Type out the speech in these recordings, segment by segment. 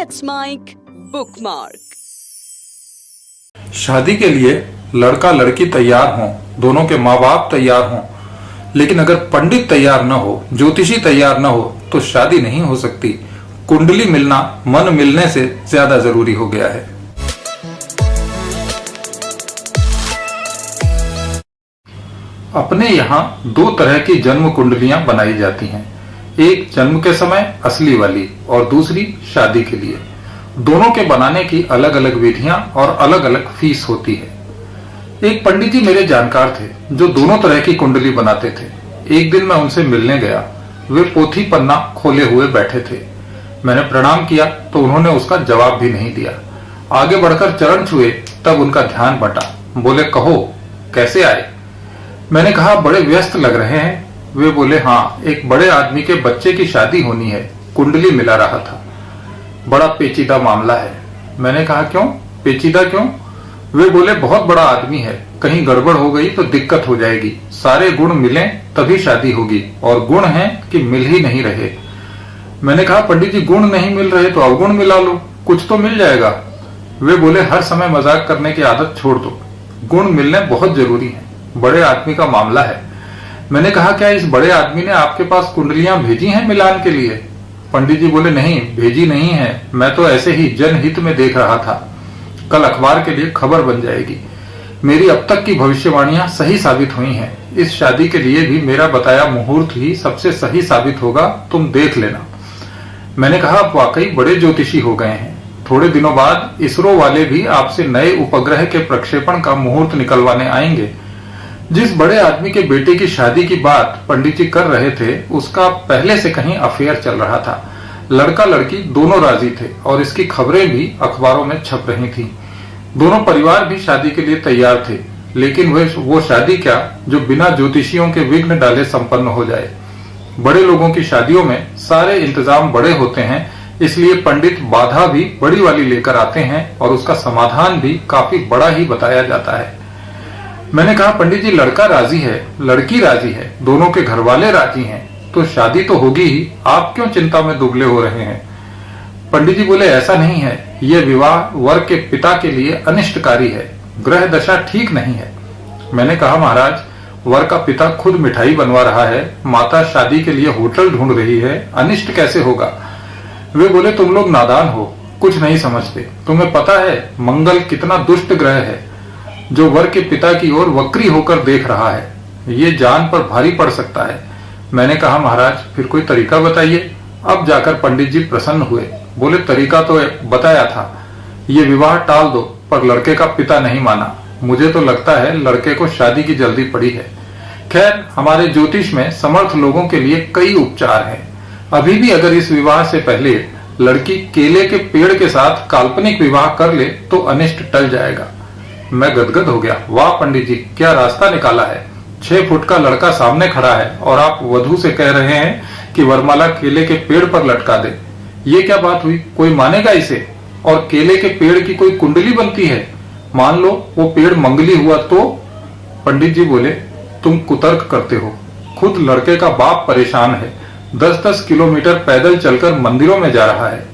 Let's make bookmark. शादी के लिए लड़का लड़की तैयार हों, दोनों के माँ बाप तैयार हों, लेकिन अगर पंडित तैयार न हो, ज्योतिषी तैयार न हो तो शादी नहीं हो सकती। कुंडली मिलना मन मिलने से ज्यादा जरूरी हो गया है। अपने यहाँ दो तरह की जन्म कुंडलियां बनाई जाती हैं, एक जन्म के समय असली वाली और दूसरी शादी के लिए। दोनों के बनाने की अलग अलग विधियां और अलग अलग फीस होती है। एक पंडित जी मेरे जानकार थे जो दोनों तरह की कुंडली बनाते थे। एक दिन मैं उनसे मिलने गया, वे पोथी पन्ना खोले हुए बैठे थे। मैंने प्रणाम किया तो उन्होंने उसका जवाब भी नहीं दिया। आगे बढ़कर चरण छुए तब उनका ध्यान बटा। बोले, कहो कैसे आए? मैंने कहा, बड़े व्यस्त लग रहे हैं। वे बोले, हाँ, एक बड़े आदमी के बच्चे की शादी होनी है, कुंडली मिला रहा था। बड़ा पेचीदा मामला है। मैंने कहा, क्यों पेचीदा क्यों? वे बोले, बहुत बड़ा आदमी है, कहीं गड़बड़ हो गई तो दिक्कत हो जाएगी। सारे गुण मिलें तभी शादी होगी और गुण हैं कि मिल ही नहीं रहे। मैंने कहा, पंडित जी गुण नहीं मिल रहे तो अवगुण मिला लो, कुछ तो मिल जाएगा। वे बोले, हर समय मजाक करने की आदत छोड़ दो, गुण मिलने बहुत जरूरी है, बड़े आदमी का मामला है। मैंने कहा, क्या इस बड़े आदमी ने आपके पास कुंडलियां भेजी हैं मिलान के लिए? पंडित जी बोले, नहीं भेजी नहीं है, मैं तो ऐसे ही जनहित में देख रहा था, कल अखबार के लिए खबर बन जाएगी। मेरी अब तक की भविष्यवाणियां सही साबित हुई हैं। इस शादी के लिए भी मेरा बताया मुहूर्त ही सबसे सही साबित होगा, तुम देख लेना। मैंने कहा, आप वाकई बड़े ज्योतिषी हो गए हैं। थोड़े दिनों बाद इसरो वाले भी आपसे नए उपग्रह के प्रक्षेपण का मुहूर्त निकलवाने आएंगे। जिस बड़े आदमी के बेटे की शादी की बात पंडित जी कर रहे थे, उसका पहले से कहीं अफेयर चल रहा था। लड़का लड़की दोनों राजी थे और इसकी खबरें भी अखबारों में छप रही थी। दोनों परिवार भी शादी के लिए तैयार थे, लेकिन वो शादी क्या जो बिना ज्योतिषियों के विघ्न डाले संपन्न हो जाए। बड़े लोगों की शादियों में सारे इंतजाम बड़े होते हैं, इसलिए पंडित बाधा भी बड़ी वाली लेकर आते हैं और उसका समाधान भी काफी बड़ा ही बताया जाता है। मैंने कहा, पंडित जी लड़का राजी है, लड़की राजी है, दोनों के घर वाले राजी हैं, तो शादी तो होगी ही, आप क्यों चिंता में दुबले हो रहे हैं? पंडित जी बोले, ऐसा नहीं है, यह विवाह वर के पिता के लिए अनिष्टकारी है, ग्रह दशा ठीक नहीं है। मैंने कहा, महाराज वर का पिता खुद मिठाई बनवा रहा है, माता शादी के लिए होटल ढूंढ रही है, अनिष्ट कैसे होगा? वे बोले, तुम लोग नादान हो, कुछ नहीं समझते। तुम्हें पता है मंगल कितना दुष्ट ग्रह है, जो वर के पिता की ओर वक्री होकर देख रहा है, ये जान पर भारी पड़ सकता है। मैंने कहा, महाराज फिर कोई तरीका बताइए। अब जाकर पंडित जी प्रसन्न हुए। बोले, तरीका तो बताया था, ये विवाह टाल दो, पर लड़के का पिता नहीं माना। मुझे तो लगता है लड़के को शादी की जल्दी पड़ी है। खैर, हमारे ज्योतिष में समर्थ लोगों के लिए कई उपचार हैं। अभी भी अगर इस विवाह से पहले लड़की केले के पेड़ के साथ काल्पनिक विवाह कर ले तो अनिष्ट टल जाएगा। मैं गदगद हो गया। वाह पंडित जी, क्या रास्ता निकाला है। 6 फुट का लड़का सामने खड़ा है और आप वधू से कह रहे हैं कि वरमाला केले के पेड़ पर लटका दे। ये क्या बात हुई? कोई मानेगा इसे? और केले के पेड़ की कोई कुंडली बनती है? मान लो वो पेड़ मंगली हुआ तो? पंडित जी बोले, तुम कुतर्क करते हो। खुद लड़के का बाप परेशान है, 10-10 किलोमीटर पैदल चलकर मंदिरों में जा रहा है।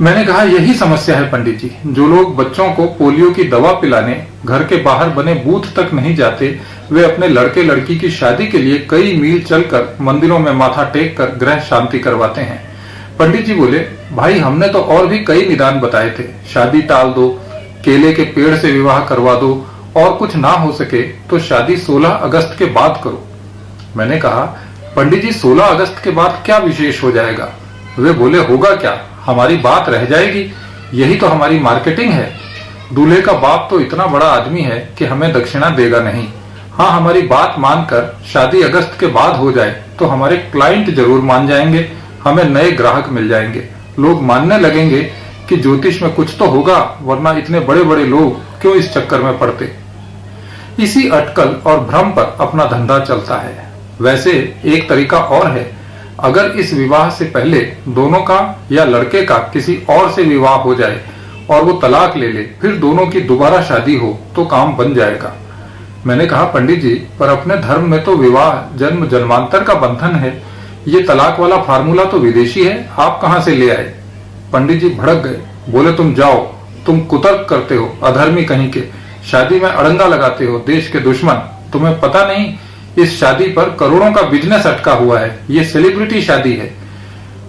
मैंने कहा, यही समस्या है पंडित जी, जो लोग बच्चों को पोलियो की दवा पिलाने घर के बाहर बने बूथ तक नहीं जाते, वे अपने लड़के लड़की की शादी के लिए कई मील चलकर मंदिरों में माथा टेक कर ग्रह शांति करवाते हैं। पंडित जी बोले, भाई हमने तो और भी कई निदान बताए थे, शादी टाल दो, केले के पेड़ से विवाह करवा दो, और कुछ ना हो सके तो शादी 16 अगस्त के बाद करो। मैंने कहा, पंडित जी 16 अगस्त के बाद क्या विशेष हो जाएगा? वे बोले, होगा क्या, हमारी बात रह जाएगी, यही तो हमारी मार्केटिंग है। दूल्हे का बाप तो इतना बड़ा आदमी है कि हमें दक्षिणा देगा नहीं। हाँ, हमारी बात मानकर शादी अगस्त के बाद हो जाए तो हमारे क्लाइंट जरूर मान जाएंगे, हमें नए ग्राहक मिल जाएंगे, लोग मानने लगेंगे कि ज्योतिष में कुछ तो होगा, वरना इतने बड़े बड़े लोग क्यों इस चक्कर में पड़ते। इसी अटकल और भ्रम पर अपना धंधा चलता है। वैसे एक तरीका और है, अगर इस विवाह से पहले दोनों का या लड़के का किसी और से विवाह हो जाए और वो तलाक ले ले, फिर दोनों की दोबारा शादी हो तो काम बन जाएगा। मैंने कहा, पंडित जी पर अपने धर्म में तो विवाह जन्म जन्मांतर का बंधन है, ये तलाक वाला फार्मूला तो विदेशी है, आप कहां से ले आए? पंडित जी भड़क गए, बोले तुम जाओ, तुम कुतर्क करते हो, अधर्मी कहीं के, शादी में अड़ंगा लगाते हो, देश के दुश्मन, तुम्हें पता नहीं इस शादी पर करोड़ों का बिजनेस अटका हुआ है, ये सेलिब्रिटी शादी है।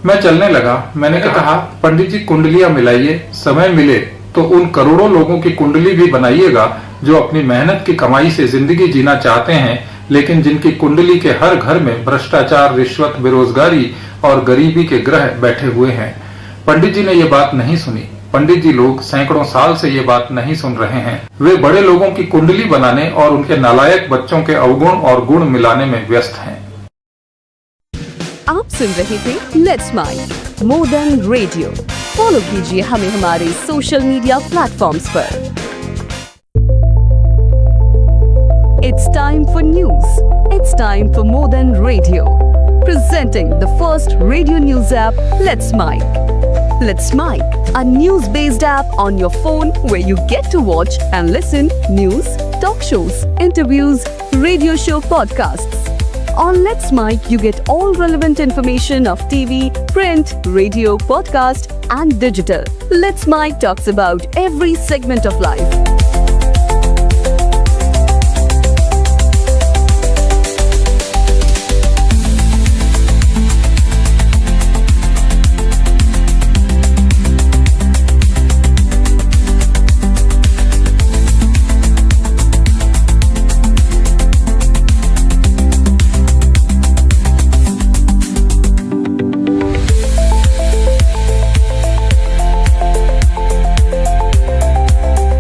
मैं चलने लगा। मैंने कहा पंडित जी कुंडलियां मिलाइए, समय मिले तो उन करोड़ों लोगों की कुंडली भी बनाइएगा जो अपनी मेहनत की कमाई से जिंदगी जीना चाहते हैं, लेकिन जिनकी कुंडली के हर घर में भ्रष्टाचार, रिश्वत, बेरोजगारी और गरीबी के ग्रह बैठे हुए हैं। पंडित जी ने ये बात नहीं सुनी। पंडित जी लोग सैकड़ों साल से ये बात नहीं सुन रहे हैं। वे बड़े लोगों की कुंडली बनाने और उनके नालायक बच्चों के अवगुण और गुण मिलाने में व्यस्त हैं। आप सुन रहे थे let's mind more than radio. Follow कीजिए हमें हमारे सोशल मीडिया प्लेटफॉर्म्स पर। It's time for news. It's time for more than radio. Presenting the first radio news app, Let's Mic. Let's Mic, a news-based app on your phone where you get to watch and listen news, talk shows, interviews, radio show podcasts. On Let's Mic, you get all relevant information of TV, print, radio, podcast, and digital. Let's Mic talks about every segment of life.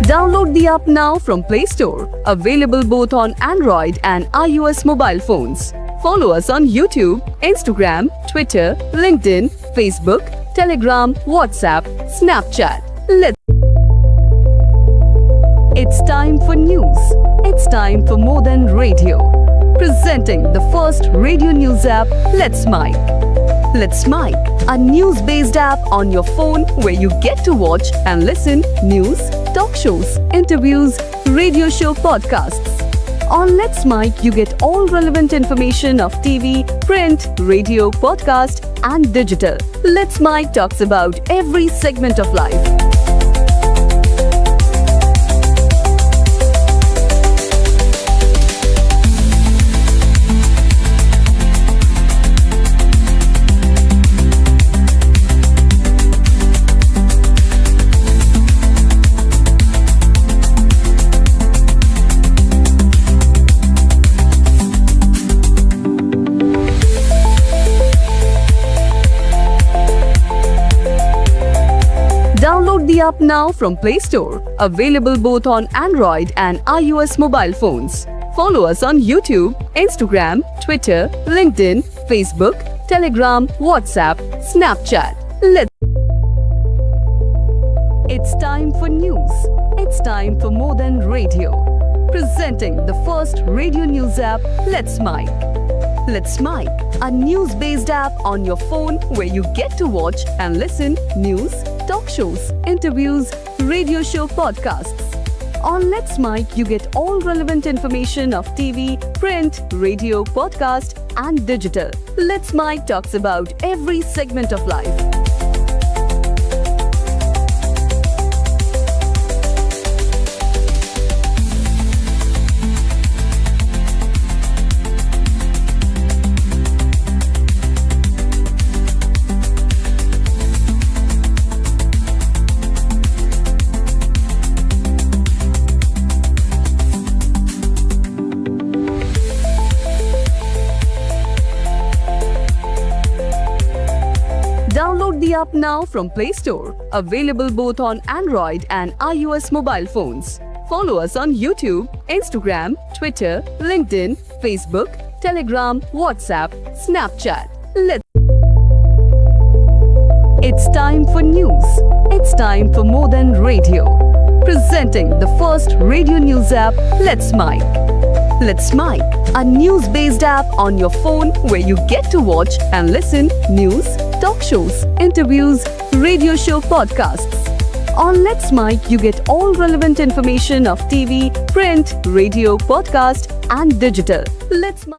Download the app now from Play Store. Available both on Android and iOS mobile phones. Follow us on YouTube, Instagram, Twitter, LinkedIn, Facebook, Telegram, WhatsApp, Snapchat. It's time for news. It's time for more than radio. Presenting the first radio news app, Let's Mic. Let's Mic, a news-based app on your phone where you get to watch and listen news, talk shows, interviews, radio show podcasts. On Let's Mic, you get all relevant information of TV, print, radio, podcast, and digital. Let's Mic talks about every segment of life. Download the app now from Play Store. Available both on Android and iOS mobile phones. Follow us on YouTube, Instagram, Twitter, LinkedIn, Facebook, Telegram, WhatsApp, Snapchat. It's time for news. It's time for more than radio. Presenting the first radio news app, Let's Mic. Let's Mic, a news-based app on your phone where you get to watch and listen news, talk shows, interviews, radio show podcasts. On Let's Mic, you get all relevant information of TV, print, radio, podcast, and digital. Let's Mic talks about every segment of life. Download the app now from Play Store. Available both on Android and iOS mobile phones. Follow us on YouTube, Instagram, Twitter, LinkedIn, Facebook, Telegram, WhatsApp, Snapchat. It's time for news. It's time for more than radio. Presenting the first radio news app, Let's Mic. Let's Mic, a news-based app on your phone where you get to watch and listen news, talk shows, interviews, radio show podcasts. On Let's Mic, you get all relevant information of TV, print, radio, podcast, and digital. Let's Mic.